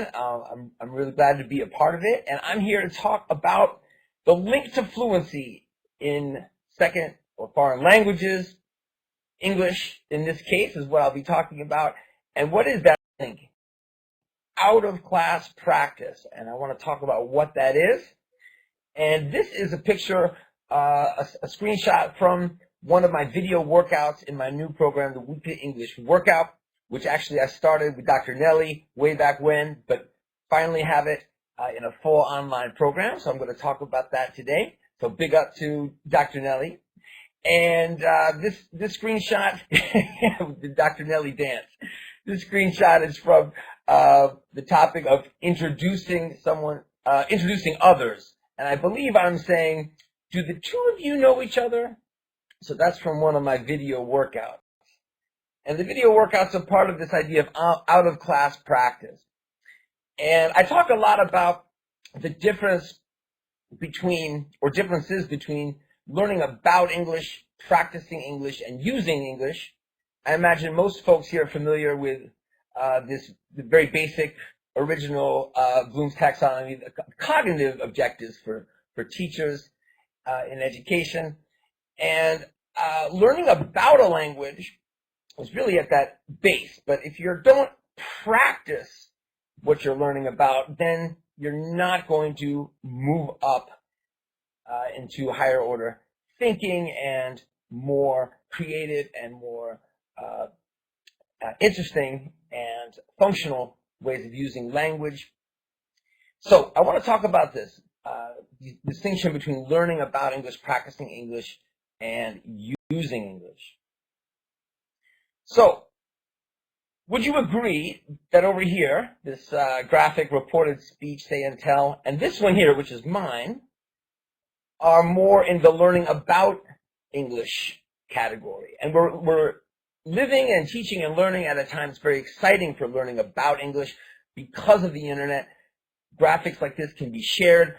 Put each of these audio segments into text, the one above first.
I'm really glad to be a part of it, and I'm here to talk about the link to fluency in second or foreign languages. English, in this case, is what I'll be talking about. And what is that link? Out-of-class practice. And I want to talk about what that is. And this is a picture, a screenshot from one of my video workouts in my new program, the Weekly English Workout, which actually I started with Dr. Nelly way back when, but finally have it in a full online program. So I'm going to talk about that today. So big up to Dr. Nelly. And this screenshot, the Dr. Nelly dance. This screenshot is from the topic of introducing others. And I believe I'm saying, do the two of you know each other? So that's from one of my video workouts. And the video workouts are part of this idea of out-of-class practice. And I talk a lot about the differences between learning about English, practicing English, and using English. I imagine most folks here are familiar with the very basic original Bloom's taxonomy, the cognitive objectives for teachers in education. And learning about a language is really at that base. But if you don't practice what you're learning about, then you're not going to move up into higher order thinking and more creative and more interesting and functional ways of using language. So I want to talk about this the distinction between learning about English, practicing English, and using English. So would you agree that over here, this graphic, reported speech, say and tell, and this one here, which is mine, are more in the learning about English category? And we're living and teaching and learning at a time that's very exciting for learning about English because of the internet. Graphics like this can be shared.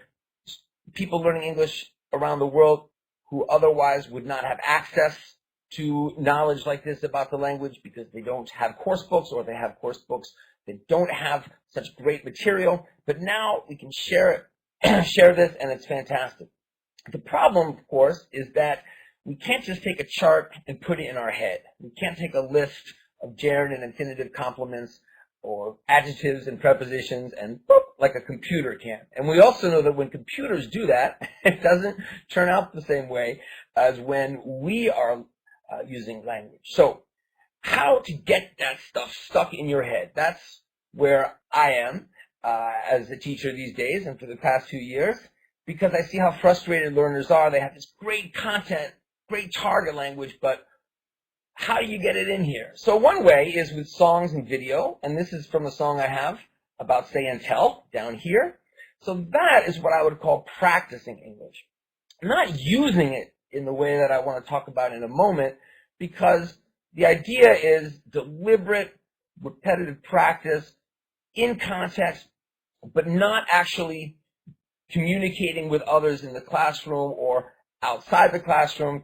People learning English around the world who otherwise would not have access to knowledge like this about the language because they don't have course books, or they have course books that don't have such great material. But now we can share this, and it's fantastic. The problem, of course, is that we can't just take a chart and put it in our head. We can't take a list of gerund and infinitive complements or adjectives and prepositions and boop, like a computer can. And we also know that when computers do that, it doesn't turn out the same way as when we are using language. So how to get that stuff stuck in your head? That's where I am as a teacher these days and for the past few years, because I see how frustrated learners are. They have this great content, great target language, but how do you get it in here? So one way is with songs and video, and this is from a song I have about say and tell down here. So that is what I would call practicing English. I'm not using it in the way that I want to talk about in a moment, because the idea is deliberate, repetitive practice in context, but not actually communicating with others in the classroom or outside the classroom,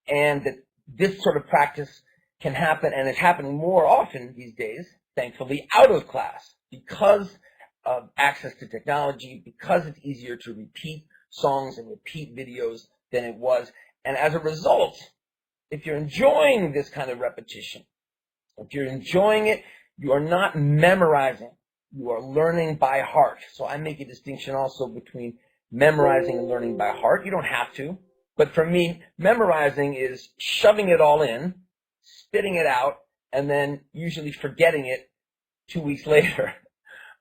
and that this sort of practice can happen, and it's happening more often these days, thankfully, out of class because of access to technology, because it's easier to repeat songs and repeat videos than it was. And as a result, if you're enjoying this kind of repetition, if you're enjoying it, you are not memorizing. You are learning by heart. So I make a distinction also between memorizing and learning by heart. You don't have to. But for me, memorizing is shoving it all in, spitting it out, and then usually forgetting it 2 weeks later.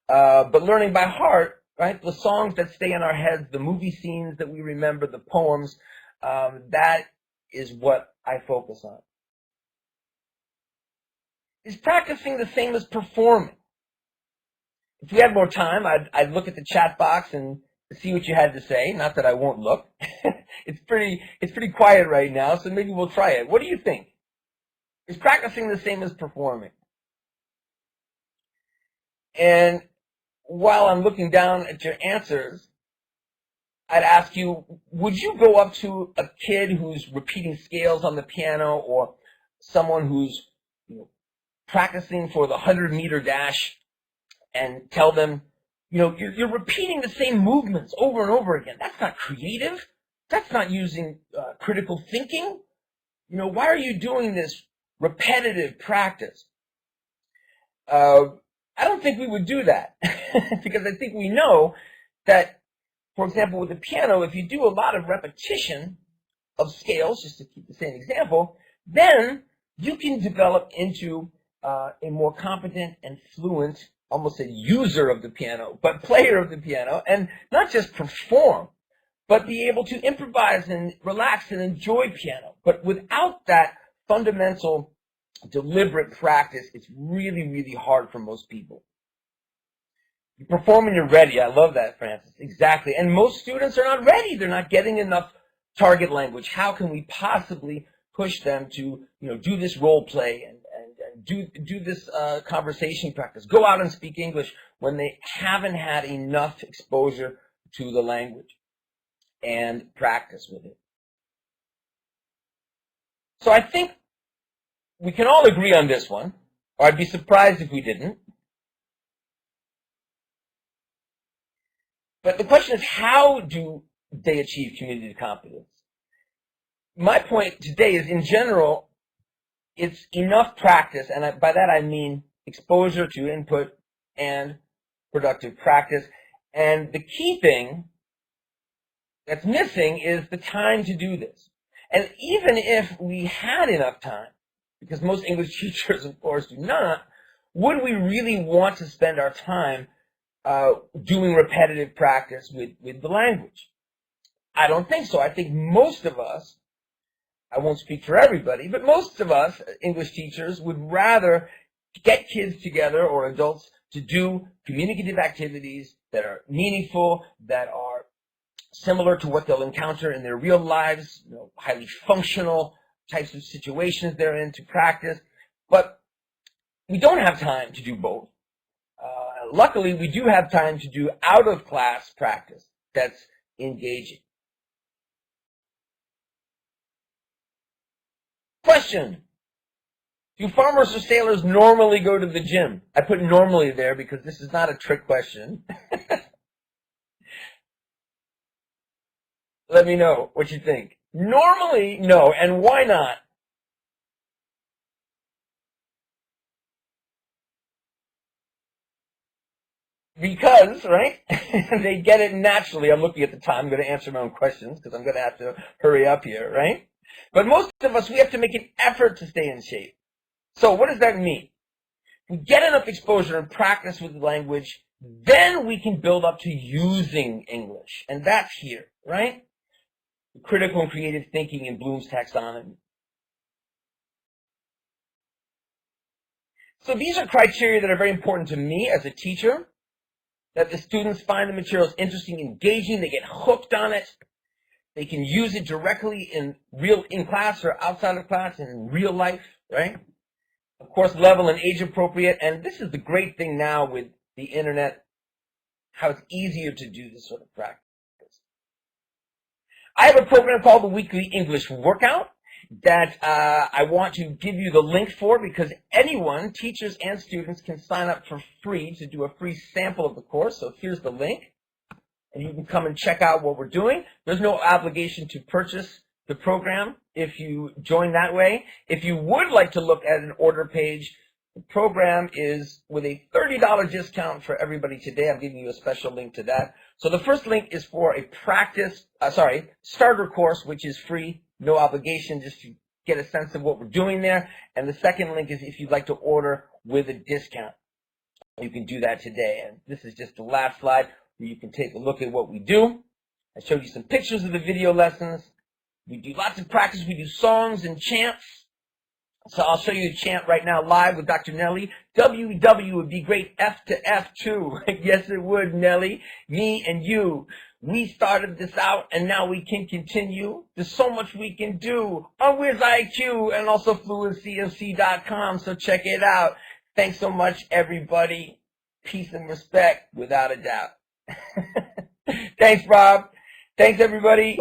But learning by heart, right? The songs that stay in our heads, the movie scenes that we remember, the poems, that is what I focus on. Is practicing the same as performing? If we had more time, I'd look at the chat box and see what you had to say. Not that I won't look. It's pretty quiet right now, so maybe we'll try it. What do you think? Is practicing the same as performing? And while I'm looking down at your answers, I'd ask you, would you go up to a kid who's repeating scales on the piano, or someone who's practicing for the 100-meter dash, and tell them, you're repeating the same movements over and over again. That's not creative. That's not using critical thinking. Why are you doing this repetitive practice? I don't think we would do that because I think we know that, for example, with the piano, if you do a lot of repetition of scales, just to keep the same example, then you can develop into a more competent and fluent, almost a user of the piano, but player of the piano, and not just perform, but be able to improvise and relax and enjoy piano. But without that fundamental, deliberate practice, it's really, really hard for most people. You perform when you're ready. I love that, Francis. Exactly. And most students are not ready. They're not getting enough target language. How can we possibly push them to, do this role play and do this conversation practice, go out and speak English when they haven't had enough exposure to the language and practice with it? So I think we can all agree on this one, or I'd be surprised if we didn't. But the question is, how do they achieve community competence? My point today is, in general, it's enough practice, and by that I mean exposure to input and productive practice. And the key thing that's missing is the time to do this. And even if we had enough time, because most English teachers, of course, do not, would we really want to spend our time doing repetitive practice with the language? I don't think so. I think most of us, I won't speak for everybody, but most of us English teachers would rather get kids together or adults to do communicative activities that are meaningful, that are similar to what they'll encounter in their real lives, highly functional types of situations they're in to practice. But we don't have time to do both. Luckily, we do have time to do out-of-class practice that's engaging. Question: do farmers or sailors normally go to the gym? I put normally there because this is not a trick question. Let me know what you think. Normally, no. And why not? Because, right, they get it naturally. I'm looking at the time. I'm going to answer my own questions because I'm going to have to hurry up here, right? But most of us, we have to make an effort to stay in shape. So what does that mean? We get enough exposure and practice with the language, then we can build up to using English. And that's here, right? Critical and creative thinking in Bloom's taxonomy. So these are criteria that are very important to me as a teacher, that the students find the materials interesting, engaging, they get hooked on it, they can use it directly in class or outside of class and in real life, right? Of course, level and age appropriate, and this is the great thing now with the internet, how it's easier to do this sort of practice. I have a program called the Weekly English Workout that I want to give you the link for, because anyone, teachers and students, can sign up for free to do a free sample of the course. So here's the link, and you can come and check out what we're doing. There's no obligation to purchase the program if you join that way. If you would like to look at an order page, the program is with a $30 discount for everybody today. I'm giving you a special link to that. So the first link is for a starter course, which is free, no obligation, just to get a sense of what we're doing there. And the second link is if you'd like to order with a discount. You can do that today. And this is just the last slide where you can take a look at what we do. I showed you some pictures of the video lessons. We do lots of practice. We do songs and chants. So I'll show you a chant right now live with Dr. Nellie. WW would be great. F to F too. Yes, it would, Nellie. Me and you. We started this out and now we can continue. There's so much we can do on Wiz IQ and also fluencyfc.com. So check it out. Thanks so much, everybody. Peace and respect, without a doubt. Thanks, Rob. Thanks, everybody.